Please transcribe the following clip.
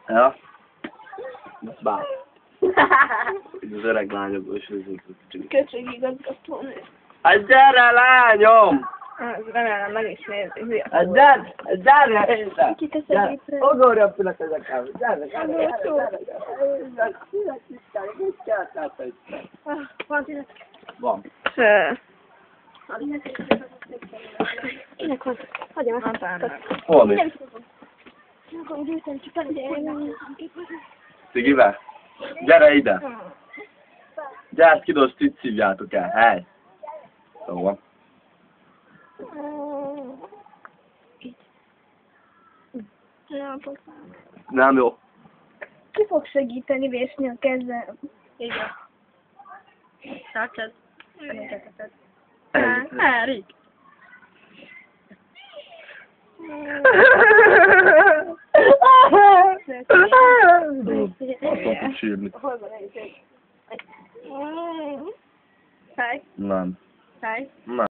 Ja. Bár. Az öreg lányokból is őződik. Köcsög igazgatónő. Hát gyere, lányom! Remélem meg is nézik. Hát gyere, gyere, Héza! Kiteszed Gyere, étre. ugorj a fületezekkel! Gyere, gyere, gyere, gyere! Van tényleg. Van. Kinek van? Hagyjam azt. Hol mi? Nem akarom gyűjteni, csak elég. Szigivel? Gyere ide! Gyert ki, azt itt szívjátok el, hely! Szóval. Nem jó. Ki fog segíteni vésni a kezem? Igen. Látszed? Segítetted. Erik! Azt tud sírni. Hol van egy? Száj? Nem. Száj? Nem.